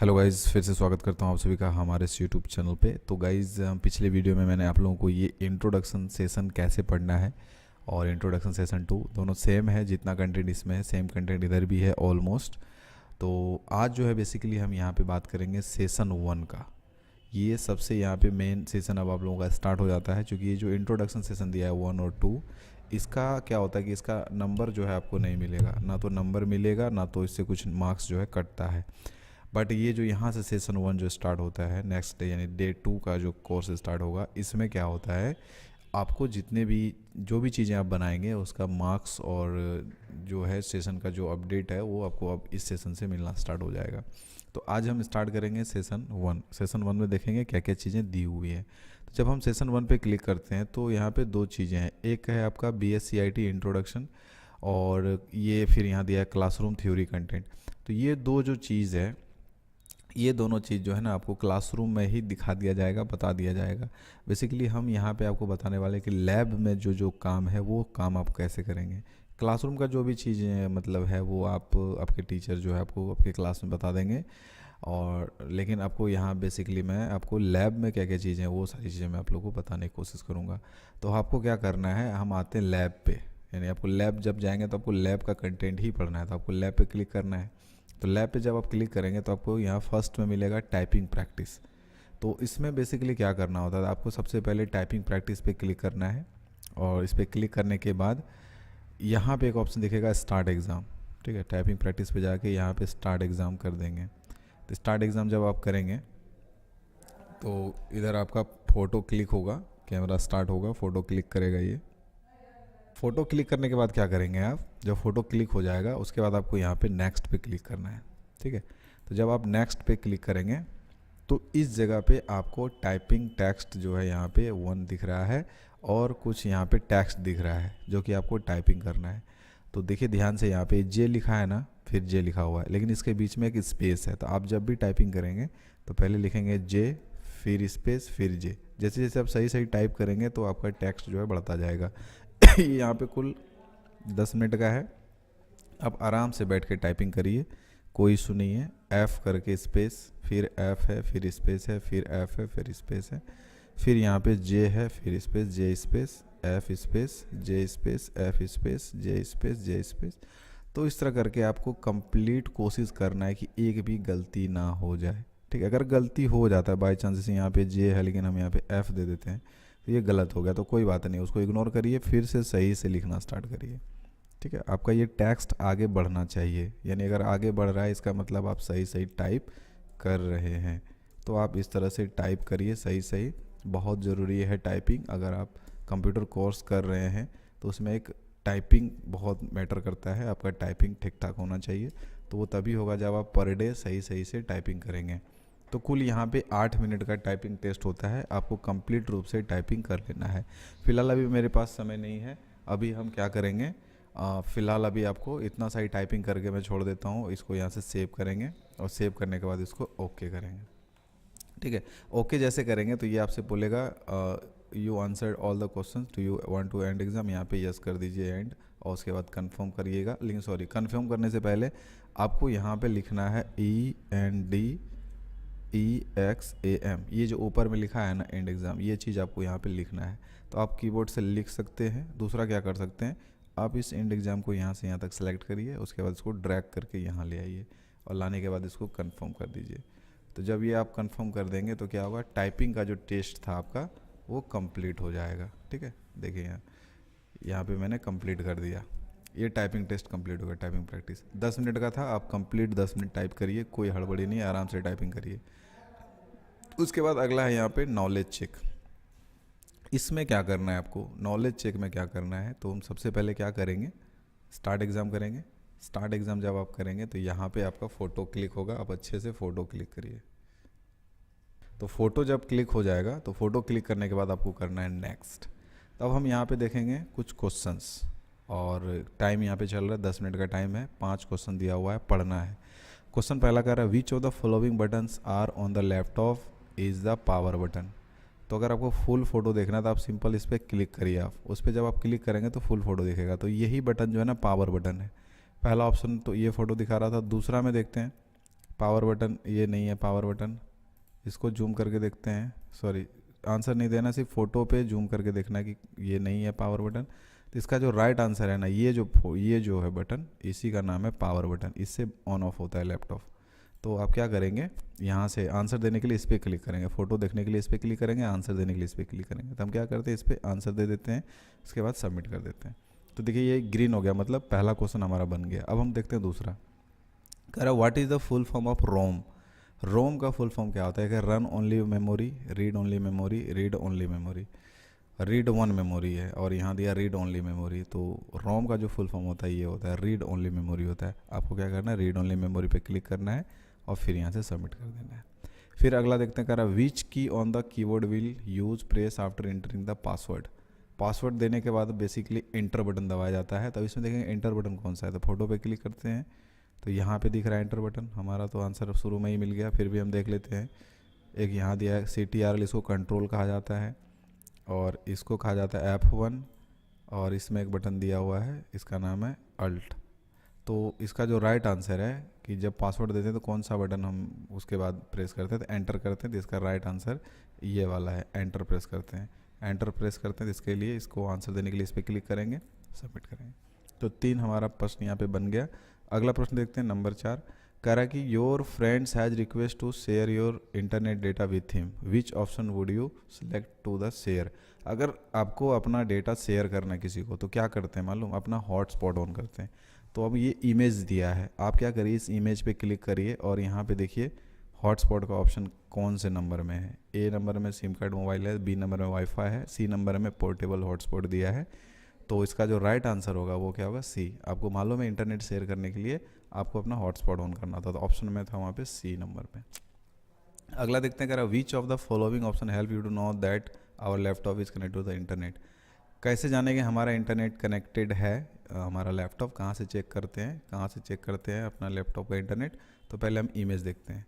Hello guys, फिर से स्वागत करता हूँ आप सभी का हमारे इस यूट्यूब चैनल पे। तो गाइज़, पिछले वीडियो में मैंने आप लोगों को ये इंट्रोडक्शन सेशन कैसे पढ़ना है और इंट्रोडक्शन सेशन 2 दोनों सेम है। जितना कंटेंट इसमें है सेम कंटेंट इधर भी है ऑलमोस्ट। तो आज जो है बेसिकली हम यहाँ पे बात करेंगे सेशन 1 का। ये सबसे यहाँ पे मेन सेशन अब आप लोगों का स्टार्ट हो जाता है, क्योंकि ये जो इंट्रोडक्शन सेशन दिया है 1 और 2, इसका क्या होता है कि इसका नंबर जो है आपको नहीं मिलेगा, ना तो नंबर मिलेगा ना तो इससे कुछ मार्क्स जो है कटता है। बट ये जो यहाँ से सेशन 1 जो स्टार्ट होता है नेक्स्ट डे यानी डे 2 का जो कोर्स स्टार्ट होगा, इसमें क्या होता है आपको जितने भी जो भी चीज़ें आप बनाएंगे उसका मार्क्स और जो है सेशन का जो अपडेट है वो आपको अब इस सेशन से मिलना स्टार्ट हो जाएगा। तो आज हम स्टार्ट करेंगे सेशन 1। सेशन 1 में देखेंगे क्या क्या चीज़ें दी हुई हैं। तो जब हम सेशन 1 पे क्लिक करते हैं तो यहाँ पे दो चीज़ें हैं। एक है आपका BSc IT इंट्रोडक्शन, और ये फिर यहाँ दिया है क्लासरूम थ्योरी कंटेंट। तो ये दो जो चीज़ है, ये दोनों चीज़ जो है ना आपको क्लासरूम में ही दिखा दिया जाएगा, बता दिया जाएगा। बेसिकली हम यहाँ पे आपको बताने वाले कि लैब में जो जो काम है वो काम आप कैसे करेंगे। क्लासरूम का जो भी चीज़ें मतलब है वो आप आपके टीचर जो है आपको आपके क्लास में बता देंगे, और लेकिन आपको यहाँ बेसिकली मैं आपको लैब में क्या क्या चीज़ें हैं वो सारी चीज़ें मैं आप लोगों को बताने की कोशिश करूँगा। तो आपको क्या करना है, हम आते हैं लैब पे, यानी आपको लैब जब जाएंगे तो आपको लैब का कंटेंट ही पढ़ना है। तो आपको लैब पे क्लिक करना है। तो लैब पे जब आप क्लिक करेंगे तो आपको यहाँ फर्स्ट में मिलेगा टाइपिंग प्रैक्टिस। तो इसमें बेसिकली क्या करना होता है, आपको सबसे पहले टाइपिंग प्रैक्टिस पे क्लिक करना है, और इस पर क्लिक करने के बाद यहाँ पे एक ऑप्शन दिखेगा स्टार्ट एग्ज़ाम। ठीक है, टाइपिंग प्रैक्टिस पे जाके यहाँ पे स्टार्ट एग्ज़ाम कर देंगे। तो स्टार्ट एग्ज़ाम जब आप करेंगे तो इधर आपका फ़ोटो क्लिक होगा, कैमरा स्टार्ट होगा, फ़ोटो क्लिक करेगा। ये फ़ोटो क्लिक करने के बाद क्या करेंगे आप, जब फ़ोटो क्लिक हो जाएगा उसके बाद आपको यहाँ पे नेक्स्ट पे क्लिक करना है। ठीक है, तो जब आप नेक्स्ट पे क्लिक करेंगे तो इस जगह पे आपको टाइपिंग टेक्स्ट जो है यहाँ पे 1 दिख रहा है, और कुछ यहाँ पे टेक्स्ट दिख रहा है जो कि आपको टाइपिंग करना है। तो देखिए ध्यान से, यहाँ पे जे लिखा है ना, फिर जे लिखा हुआ है, लेकिन इसके बीच में एक स्पेस है। तो आप जब भी टाइपिंग करेंगे तो पहले लिखेंगे जे, फिर स्पेस, फिर जे। जैसे जैसे आप सही सही टाइप करेंगे तो आपका टेक्स्ट जो है बढ़ता जाएगा। ये यहाँ पे कुल 10 मिनट का है। आप आराम से बैठ के टाइपिंग करिए, कोई इशू नहीं है। F करके स्पेस, फिर F है, फिर स्पेस है, फिर F है, फिर स्पेस है, फिर यहाँ पे J है, फिर space, J space, F space, J space, F space, J space, J space. तो इस तरह करके आपको कंप्लीट कोशिश करना है कि एक भी गलती ना हो जाए। ठीक है, अगर गलती हो जाता है बाई चांस, जैसे यहाँ पे J है लेकिन हम यहाँ पे F दे देते हैं तो ये गलत हो गया, तो कोई बात नहीं, उसको इग्नोर करिए, फिर से सही से लिखना स्टार्ट करिए। ठीक है, आपका ये टेक्स्ट आगे बढ़ना चाहिए, यानी अगर आगे बढ़ रहा है इसका मतलब आप सही सही टाइप कर रहे हैं। तो आप इस तरह से टाइप करिए सही सही, बहुत ज़रूरी है टाइपिंग। अगर आप कंप्यूटर कोर्स कर रहे हैं तो उसमें एक टाइपिंग बहुत मैटर करता है, आपका टाइपिंग ठीक ठाक होना चाहिए। तो वो तभी होगा जब आप पर डे सही सही से टाइपिंग करेंगे। तो कुल यहाँ पे 8 मिनट का टाइपिंग टेस्ट होता है, आपको कंप्लीट रूप से टाइपिंग कर लेना है। फ़िलहाल अभी मेरे पास समय नहीं है, अभी हम क्या करेंगे, फ़िलहाल अभी आपको इतना सा ही टाइपिंग करके मैं छोड़ देता हूँ। इसको यहाँ से सेव करेंगे, और सेव करने के बाद इसको ओके करेंगे। ठीक है, ओके जैसे करेंगे तो ये आपसे बोलेगा you answered all the questions, do you want to end exam. यहाँ पे यस कर दीजिए एंड, और उसके बाद कंफर्म करिएगा। लेकिन सॉरी, कंफर्म करने से पहले आपको यहाँ पे लिखना है ENDEXAM। ये जो ऊपर में लिखा है ना एंड एग्ज़ाम, ये चीज़ आपको यहाँ पे लिखना है। तो आप कीबोर्ड से लिख सकते हैं। दूसरा क्या कर सकते हैं, आप इस एंड एग्ज़ाम को यहाँ से यहाँ तक सेलेक्ट करिए, उसके बाद इसको ड्रैग करके यहाँ ले आइए, और लाने के बाद इसको कंफर्म कर दीजिए। तो जब ये आप कंफर्म कर देंगे तो क्या होगा, टाइपिंग का जो टेस्ट था आपका वो कंप्लीट हो जाएगा। ठीक है, देखिए यहाँ पे मैंने कंप्लीट कर दिया, ये टाइपिंग टेस्ट कंप्लीट हो गया। टाइपिंग प्रैक्टिस 10 मिनट का था, आप कंप्लीट 10 मिनट टाइप करिए, कोई हड़बड़ी नहीं, आराम से टाइपिंग करिए। उसके बाद अगला है यहाँ पे नॉलेज चेक। इसमें क्या करना है आपको, नॉलेज चेक में क्या करना है, तो हम सबसे पहले क्या करेंगे, स्टार्ट एग्ज़ाम करेंगे। स्टार्ट एग्ज़ाम जब आप करेंगे तो यहाँ पे आपका फ़ोटो क्लिक होगा, आप अच्छे से फ़ोटो क्लिक करिए। तो फ़ोटो जब क्लिक हो जाएगा तो फ़ोटो क्लिक करने के बाद आपको करना है नेक्स्ट। तो अब हम यहाँ पे देखेंगे कुछ क्वेश्चंस, और टाइम यहाँ पे चल रहा है 10 मिनट का टाइम है, 5 क्वेश्चन दिया हुआ है, पढ़ना है। क्वेश्चन पहला कह रहा है which of the following buttons are on the left of is the power button. तो अगर आपको फुल फ़ोटो देखना है तो आप सिंपल इस पर क्लिक करिए। आप उस पर जब आप क्लिक करेंगे तो फुल फ़ोटो दिखेगा। तो यही बटन जो है ना पावर बटन है। पहला ऑप्शन तो ये फ़ोटो दिखा रहा था। दूसरा में देखते हैं, पावर बटन ये नहीं है पावर बटन, इसको जूम करके देखते हैं। सॉरी, आंसर नहीं देना, सिर्फ फ़ोटो पे जूम करके देखना है कि ये नहीं है पावर बटन। तो इसका जो राइट आंसर है ना, ये जो है बटन, इसी का नाम है पावर बटन। इससे ऑन ऑफ होता है लैपटॉप। तो आप क्या करेंगे, यहाँ से आंसर देने के लिए इस पर क्लिक करेंगे, फ़ोटो देखने के लिए इस पर क्लिक करेंगे, आंसर देने के लिए इस पर क्लिक करेंगे। तो हम क्या करते हैं, इस पर आंसर दे देते हैं, इसके बाद सबमिट कर देते हैं। तो देखिए ये ग्रीन हो गया, मतलब पहला क्वेश्चन हमारा बन गया। अब हम देखते हैं दूसरा। कह रहा what is the full form of ROM. ROM का फुल फॉर्म क्या होता है कि run only memory, read only memory, read only memory. Read one memory है और यहाँ दिया रीड ओनली मेमोरी। तो रोम का जो फुल फॉर्म होता है ये होता है रीड ओनली मेमोरी होता है। आपको क्या करना है, रीड ओनली मेमोरी पे क्लिक करना है और फिर यहाँ से सबमिट कर देना है। फिर अगला देखते हैं, कह रहा विच की on the keyboard will use press after entering the password. Password देने के बाद बेसिकली एंटर बटन दबाया जाता है। तो इसमें देखेंगे एंटर बटन कौन सा है, तो फोटो पे क्लिक करते हैं तो यहाँ पे दिख रहा है एंटर बटन। हमारा तो आंसर शुरू में ही मिल गया, फिर भी हम देख लेते हैं। एक यहाँ दिया है CTRL, इसको कंट्रोल कहा जाता है और इसको कहा जाता है F1, और इसमें एक बटन दिया हुआ है, इसका नाम है अल्ट। तो इसका जो राइट आंसर है कि जब पासवर्ड देते हैं तो कौन सा बटन हम उसके बाद प्रेस करते हैं, तो एंटर करते हैं। तो इसका राइट आंसर ये वाला है, एंटर प्रेस करते हैं। एंटर प्रेस करते हैं तो इसके लिए, इसको आंसर देने के लिए इस पर क्लिक करेंगे, सबमिट करेंगे। तो 3 हमारा प्रश्न यहाँ पे बन गया। अगला प्रश्न देखते हैं नंबर 4। कह रहा है कि your friends has request to share your internet data with him, which option would you select to the share. अगर आपको अपना डेटा शेयर करना है किसी को तो क्या करते हैं मालूम, अपना हॉटस्पॉट ऑन करते हैं। तो अब ये इमेज दिया है, आप क्या करिए, इस इमेज पे क्लिक करिए और यहाँ पे देखिए हॉटस्पॉट का ऑप्शन कौन से नंबर में है। ए नंबर में सिम कार्ड मोबाइल है, बी नंबर में वाईफाई है, सी नंबर में पोर्टेबल हॉटस्पॉट दिया है। तो इसका जो राइट आंसर होगा वो क्या होगा, सी। आपको मालूम है इंटरनेट शेयर करने के लिए आपको अपना हॉटस्पॉट ऑन करना था, तो ऑप्शन में था वहाँ पे सी नंबर पे। अगला देखते हैं, कह रहा which of the following option help you to know that our laptop is connected to the internet. कैसे जानेंगे हमारा इंटरनेट कनेक्टेड है, हमारा लैपटॉप कहाँ से चेक करते हैं, कहाँ से चेक करते हैं अपना लैपटॉप का इंटरनेट। तो पहले हम इमेज देखते हैं।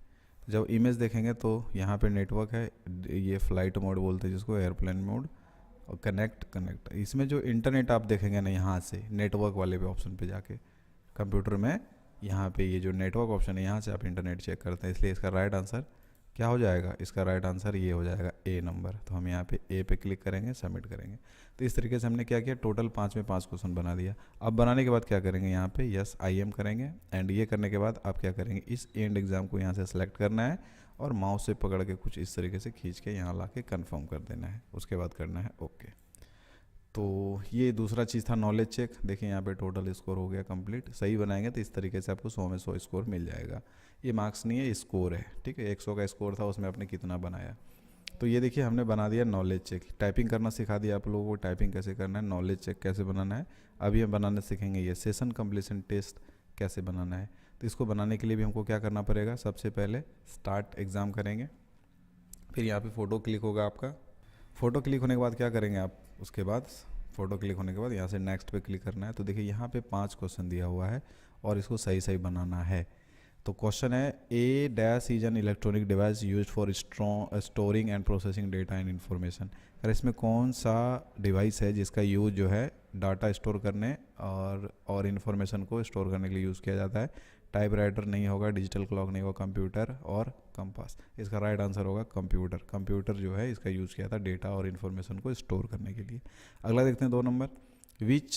जब इमेज देखेंगे तो यहाँ पे नेटवर्क है, ये फ्लाइट मोड बोलते हैं जिसको, एयरप्लेन मोड, और कनेक्ट। इसमें जो इंटरनेट आप देखेंगे ना, यहाँ से नेटवर्क वाले पे ऑप्शन पे जाके कंप्यूटर में, यहाँ पे ये जो नेटवर्क ऑप्शन है यहाँ से आप इंटरनेट चेक करते हैं। इसलिए इसका राइट आंसर क्या हो जाएगा, इसका राइट आंसर ये हो जाएगा ए नंबर। तो हम यहाँ पे ए पे क्लिक करेंगे, सबमिट करेंगे। तो इस तरीके से हमने क्या किया, टोटल 5 में 5 क्वेश्चन बना दिया। अब बनाने के बाद क्या करेंगे, यहाँ पे यस आई एम करेंगे, एंड ये करने के बाद आप क्या करेंगे, इस एंड एग्ज़ाम को यहाँ से सेलेक्ट करना है और माउस से पकड़ के कुछ इस तरीके से खींच के यहाँ ला के कन्फर्म कर देना है। उसके बाद करना है ओके। तो ये दूसरा चीज़ था नॉलेज चेक। देखिए यहाँ पे टोटल स्कोर हो गया कंप्लीट। सही बनाएंगे तो इस तरीके से आपको 100 में 100 स्कोर मिल जाएगा। ये मार्क्स नहीं है, स्कोर है, ठीक है। 100 का स्कोर था, उसमें आपने कितना बनाया। तो ये देखिए हमने बना दिया नॉलेज चेक। टाइपिंग करना सिखा दिया आप लोगों को, टाइपिंग कैसे करना है, नॉलेज चेक कैसे बनाना है। अभी हम बनाना सीखेंगे ये सेशन कंप्लीशन टेस्ट कैसे बनाना है। तो इसको बनाने के लिए भी हमको क्या करना पड़ेगा, सबसे पहले स्टार्ट एग्ज़ाम करेंगे, फिर यहाँ पे फ़ोटो क्लिक होगा आपका। फ़ोटो क्लिक होने के बाद क्या करेंगे आप, उसके बाद फ़ोटो क्लिक होने के बाद यहाँ से नेक्स्ट पे क्लिक करना है। तो देखिए यहाँ पे 5 क्वेश्चन दिया हुआ है और इसको सही सही बनाना है। तो क्वेश्चन है a dash is an electronic device use for storing and processing data and information. अगर इसमें कौन सा डिवाइस है जिसका यूज जो है डाटा स्टोर करने और इन्फॉर्मेशन को स्टोर करने के लिए यूज़ किया जाता है। टाइप राइटर नहीं होगा, डिजिटल क्लॉक नहीं होगा, कंप्यूटर और कंपास। इसका राइट आंसर होगा कंप्यूटर। कंप्यूटर जो है इसका यूज़ किया था डेटा और इन्फॉर्मेशन को स्टोर करने के लिए। अगला देखते हैं 2 number, with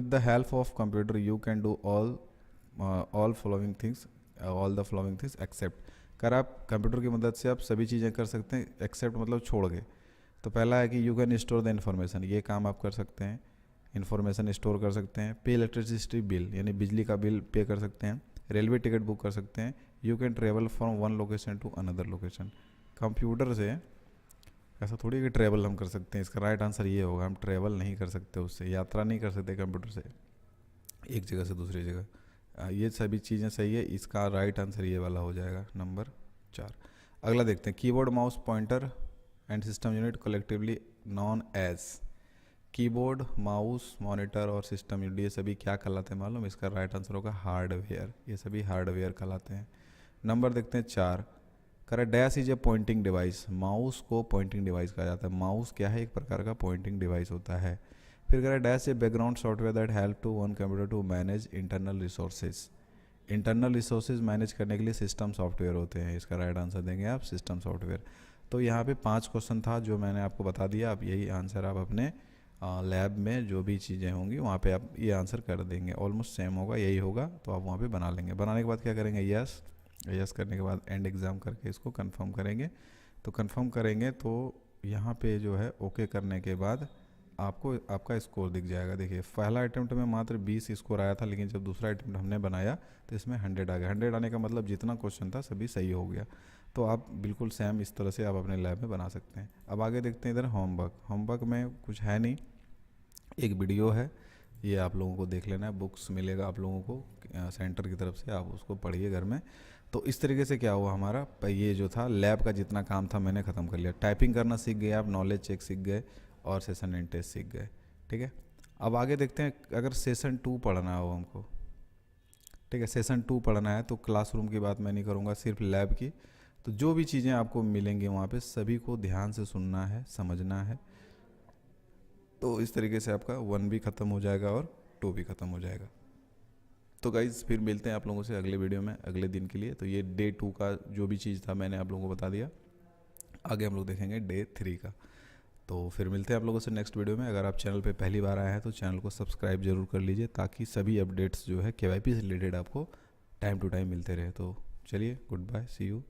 the help of computer you can do all the following things except. कर आप कंप्यूटर की मदद से आप सभी चीज़ें कर सकते हैं, एक्सेप्ट मतलब छोड़ के। तो पहला है कि you can store the information, ये काम आप कर सकते हैं, इन्फॉर्मेशन स्टोर कर सकते हैं। पे इलेक्ट्रिसिटी बिल यानी बिजली का बिल पे कर सकते हैं। रेलवे टिकट बुक कर सकते हैं। You can travel from one location to another location. Computer से ऐसा थोड़ी कि ट्रैवल हम कर सकते हैं, इसका राइट आंसर ये होगा, हम ट्रैवल नहीं कर सकते, उससे यात्रा नहीं कर सकते कंप्यूटर से एक जगह से दूसरी जगह। ये सभी चीज़ें सही है, इसका राइट आंसर ये वाला हो जाएगा नंबर 4। अगला देखते हैं, keyboard mouse pointer and system unit collectively known as. Keyboard mouse monitor और सिस्टम यूनिट ये सभी क्या कहलाते हैं मालूम, इसका राइट आंसर होगा हार्डवेयर। ये सभी हार्डवेयर कहलाते हैं। नंबर देखते हैं 4। Correct, dash is a pointing device. Mouse को पॉइंटिंग डिवाइस कहा जाता है। माउस क्या है, एक प्रकार का पॉइंटिंग डिवाइस होता है। फिर correct, dash a background software that help to one computer to manage internal resources. Internal resources manage करने के लिए सिस्टम सॉफ्टवेयर होते हैं, इसका राइट आंसर देंगे आप सिस्टम सॉफ्टवेयर। तो यहाँ पे 5 क्वेश्चन था जो मैंने आपको बता दिया, आप यही आंसर आप अपने लैब में जो भी चीज़ें होंगी वहाँ पे आप ये आंसर कर देंगे, ऑलमोस्ट सेम होगा, यही होगा, तो आप वहाँ पे बना लेंगे। बनाने के बाद क्या करेंगे, यस यस करने के बाद एंड एग्ज़ाम करके इसको कंफर्म करेंगे। तो कंफर्म करेंगे तो यहाँ पे जो है ओके करने के बाद आपको आपका स्कोर दिख जाएगा। देखिए पहला अटेम्प्ट में मात्र 20 स्कोर आया था, लेकिन जब दूसरा अटेम्प्ट हमने बनाया तो इसमें 100 आ गया। 100 आने का मतलब जितना क्वेश्चन था सभी सही हो गया। तो आप बिल्कुल सेम इस तरह से आप अपने लैब में बना सकते हैं। अब आगे देखते हैं इधर होमवर्क में कुछ है नहीं, एक वीडियो है, ये आप लोगों को देख लेना है, बुक्स मिलेगा आप लोगों को सेंटर की तरफ से, आप उसको पढ़िए घर में। तो इस तरीके से क्या हुआ हमारा, ये जो था लैब का जितना काम था मैंने ख़त्म कर लिया। टाइपिंग करना सीख गए आप, नॉलेज चेक सीख गए और सेशन एंड टेस्ट सीख गए। ठीक है, अब आगे देखते हैं अगर सेशन 2 पढ़ना हो हमको। ठीक है, सेशन 2 पढ़ना है तो क्लासरूम की बात मैं नहीं करूँगा, सिर्फ लैब की। तो जो भी चीज़ें आपको मिलेंगी वहाँ पे सभी को ध्यान से सुनना है, समझना है। तो इस तरीके से आपका 1 भी ख़त्म हो जाएगा और 2 भी ख़त्म हो जाएगा। तो गाइज़ फिर मिलते हैं आप लोगों से अगले वीडियो में अगले दिन के लिए। तो ये डे 2 का जो भी चीज़ था मैंने आप लोगों को बता दिया, आगे हम लोग देखेंगे डे 3 का। तो फिर मिलते हैं आप लोगों से नेक्स्ट वीडियो में। अगर आप चैनल पे पहली बार आए हैं तो चैनल को सब्सक्राइब जरूर कर लीजिए, ताकि सभी अपडेट्स जो है KYP से रिलेटेड आपको टाइम टू टाइम मिलते रहे। तो चलिए, गुड बाय, सी यू।